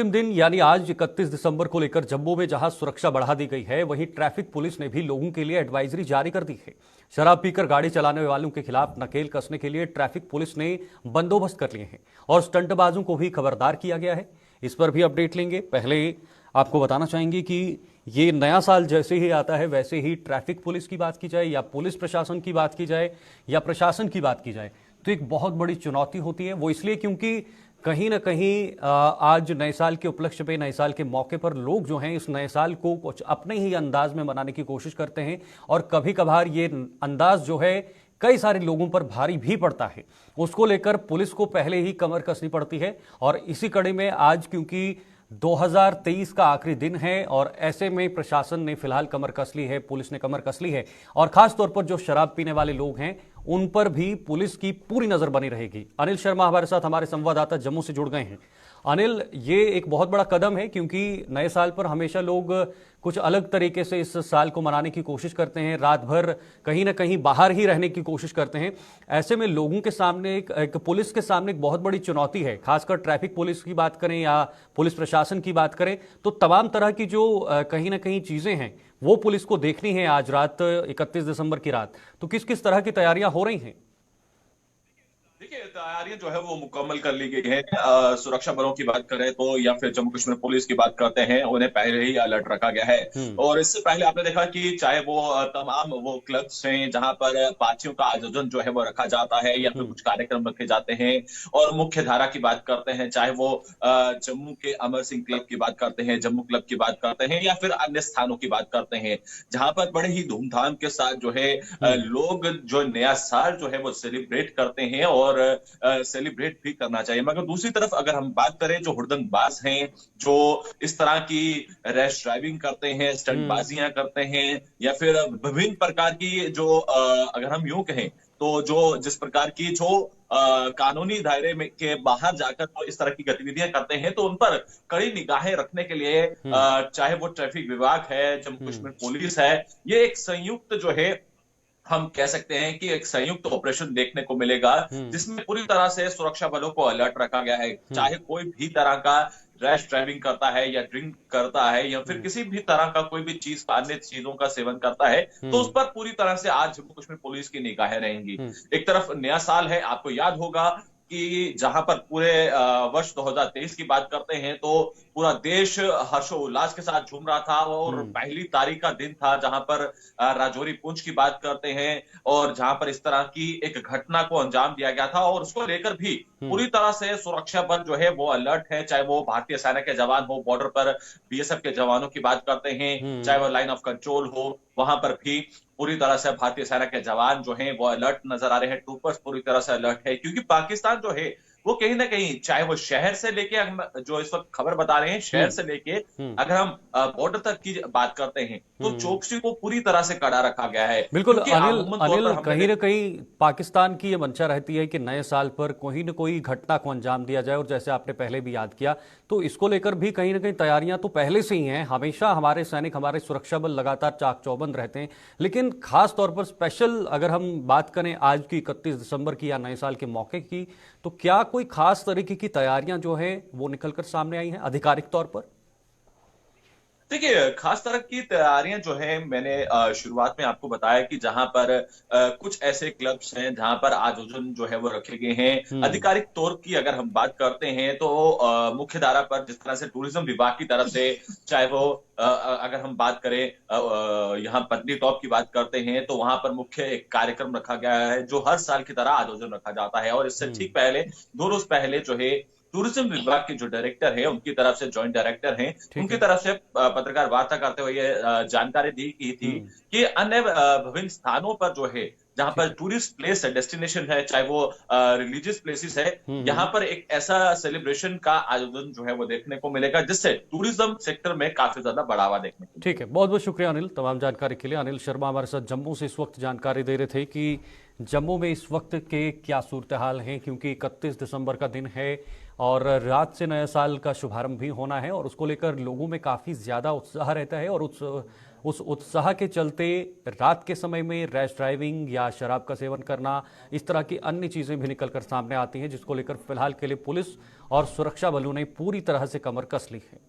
अंतिम दिन यानी आज 31 दिसंबर को लेकर जम्मू में जहां सुरक्षा बढ़ा दी गई है, वहीं ट्रैफिक पुलिस ने भी लोगों के लिए एडवाइजरी जारी कर दी है। शराब पीकर गाड़ी चलाने वालों के खिलाफ नकेल कसने के लिए ट्रैफिक पुलिस ने बंदोबस्त कर लिए हैं और स्टंटबाजों को भी खबरदार किया गया है। इस पर भी अपडेट लेंगे। पहले आपको बताना चाहेंगे कि ये नया साल जैसे ही आता है वैसे ही ट्रैफिक पुलिस की बात की जाए या पुलिस प्रशासन की बात की जाए या प्रशासन की बात की जाए तो एक बहुत बड़ी चुनौती होती है। वो इसलिए क्योंकि कहीं ना कहीं आज नए साल के उपलक्ष्य पे, नए साल के मौके पर लोग जो हैं इस नए साल को कुछ अपने ही अंदाज में मनाने की कोशिश करते हैं और कभी कभार ये अंदाज जो है कई सारे लोगों पर भारी भी पड़ता है। उसको लेकर पुलिस को पहले ही कमर कसनी पड़ती है और इसी कड़ी में आज क्योंकि 2023 का आखिरी दिन है और ऐसे में प्रशासन ने फिलहाल कमर कस ली है, पुलिस ने कमर कस ली है और खासतौर पर जो शराब पीने वाले लोग हैं उन पर भी पुलिस की पूरी नजर बनी रहेगी। अनिल शर्मा हमारे साथ, हमारे संवाददाता जम्मू से जुड़ गए हैं। अनिल, ये एक बहुत बड़ा कदम है क्योंकि नए साल पर हमेशा लोग कुछ अलग तरीके से इस साल को मनाने की कोशिश करते हैं, रात भर कहीं ना कहीं बाहर ही रहने की कोशिश करते हैं। ऐसे में लोगों के सामने एक पुलिस के सामने एक बहुत बड़ी चुनौती है। खासकर ट्रैफिक पुलिस की बात करें या पुलिस प्रशासन की बात करें तो तमाम तरह की जो कहीं ना कहीं चीजें हैं वो पुलिस को देखनी है आज रात 31 दिसंबर की रात। तो किस किस तरह की तैयारियां हो रही हैं? देखिए, तैयारियां जो है वो मुकम्मल कर ली गई है। सुरक्षा बलों की बात करें तो या फिर जम्मू कश्मीर पुलिस की बात करते हैं, उन्हें पहले ही अलर्ट रखा गया है। हम्म। और इससे पहले आपने देखा कि चाहे वो तमाम वो क्लब्स हैं जहां पर पार्टियों का आयोजन जो है वो रखा जाता है या फिर हम्म। कुछ कार्यक्रम रखे जाते हैं। और मुख्य धारा की बात करते हैं, चाहे वो जम्मू के अमर सिंह क्लब की बात करते हैं, जम्मू क्लब की बात करते हैं या फिर अन्य स्थानों की बात करते हैं, जहां पर बड़े ही धूमधाम के साथ जो है हम्म। लोग जो नया साल जो है वो सेलिब्रेट करते हैं और सेलिब्रेट भी करना चाहिए। मगर दूसरी तरफ अगर हम बात करें, जो हुड़दंगबाज हैं, जो इस तरह की रैश ड्राइविंग करते हैं, हम्म। स्टंटबाजियां करते हैं या फिर विभिन्न प्रकार की जो अगर हम यूं कहें तो जो जिस प्रकार की जो कानूनी दायरे में के बाहर जाकर तो इस तरह की गतिविधियां करते हैं, तो उन पर कड़ी निगाहें रखने के लिए हम्म। चाहे वो ट्रैफिक विभाग है, जम्मू हम्म। कश्मीर पुलिस है, ये एक संयुक्त जो है हम कह सकते हैं कि एक संयुक्त ऑपरेशन देखने को मिलेगा, हम्म। जिसमें पूरी तरह से सुरक्षा बलों को अलर्ट रखा गया है। हम्म। चाहे कोई भी तरह का रैश ड्राइविंग करता है या ड्रिंक करता है या फिर हम्म। किसी भी तरह का कोई भी चीज अन्य चीजों का सेवन करता है, तो उस हम्म। पर पूरी तरह से आज जम्मू कश्मीर पुलिस की निगाहें रहेंगी। हम्म। एक तरफ नया साल है, आपको याद होगा कि जहां पर पूरे वर्ष 2023 की बात करते हैं तो पूरा देश हर्षोल्लास के साथ झूम रहा था और हम्म। पहली तारीख का दिन था जहां पर राजौरी पुंछ की बात करते हैं और जहां पर इस तरह की एक घटना को अंजाम दिया गया था और उसको लेकर भी हम्म। पूरी तरह से सुरक्षा बल जो है वो अलर्ट है। चाहे वो भारतीय सेना के जवान हो, बॉर्डर पर बीएसएफ के जवानों की बात करते हैं, चाहे हम्म। वो लाइन ऑफ कंट्रोल हो, वहां पर भी पूरी तरह से भारतीय सेना के जवान जो हैं वो अलर्ट नजर आ रहे हैं। ट्रूपर्स पूरी तरह से अलर्ट है क्योंकि पाकिस्तान जो है वो कहीं ना कहीं चाहे वो शहर से लेके, जो इस वक्त खबर बता रहे हैं, शहर हम्म। से लेके हम्म। अगर हम बॉर्डर तक की बात करते हैं तो हम्म। चौकसी को पूरी तरह से कड़ा रखा गया है। बिल्कुल। क्योंकि अनिल, अमूमन तौर पर अनिल, हमने कहीं ना कहीं पाकिस्तान की ये मंशा रहती है कि नए साल पर कोई ना कोई घटना को अंजाम दिया जाए और जैसे आपने पहले भी याद किया तो इसको लेकर भी कहीं ना कहीं तैयारियां तो पहले से ही हैं। हमेशा हमारे सैनिक, हमारे सुरक्षा बल लगातार चाक चौबंद रहते हैं, लेकिन खास तौर पर स्पेशल अगर हम बात करें आज की 31 दिसंबर की या नए साल के मौके की, तो क्या कोई खास तरीके की तैयारियां जो है वो निकलकर सामने आई हैं आधिकारिक तौर पर? देखिए, खास तरह की तैयारियां जो है मैंने शुरुआत में आपको बताया कि जहां पर कुछ ऐसे क्लब्स हैं जहां पर आयोजन जो है वो रखे गए हैं। हम्म। आधिकारिक तौर की अगर हम बात करते हैं तो मुख्य धारा पर जिस तरह से टूरिज्म विभाग की तरफ से, चाहे वो अगर हम बात करें यहाँ पत्नी टॉप की बात करते हैं तो वहां पर मुख्य एक कार्यक्रम रखा गया है जो हर साल की तरह आयोजन रखा जाता है। और इससे हम्म। ठीक पहले, 2 रोज पहले जो है टूरिज्म विभाग के जो डायरेक्टर है, उनकी तरफ से ज्वाइंट डायरेक्टर हैं, ठीक उनकी है। तरफ से पत्रकार वार्ता करते हुए ये जानकारी दी की थी हम्म। कि अन्य विभिन्न स्थानों पर जो है जहां पर ठीक है। टूरिस्ट प्लेस है, डेस्टिनेशन है, चाहे वो रिलीजियस प्लेसेस है, यहाँ हम्म। पर एक ऐसा सेलिब्रेशन का आयोजन जो है वो देखने को मिलेगा जिससे टूरिज्म सेक्टर में काफी ज्यादा बढ़ावा देखने को ठीक है, मिलेगा। बहुत बहुत शुक्रिया अनिल तमाम जानकारी के लिए। अनिल शर्मा हमारे साथ जम्मू से इस वक्त जानकारी दे रहे थे कि जम्मू में इस वक्त के क्या सूरत हाल हैं, क्योंकि 31 दिसंबर का दिन है और रात से नया साल का शुभारंभ भी होना है और उसको लेकर लोगों में काफ़ी ज़्यादा उत्साह रहता है और उस उत्साह के चलते रात के समय में रैश ड्राइविंग या शराब का सेवन करना, इस तरह की अन्य चीज़ें भी निकलकर सामने आती हैं, जिसको लेकर फिलहाल के लिए पुलिस और सुरक्षा बलों ने पूरी तरह से कमर कस ली है।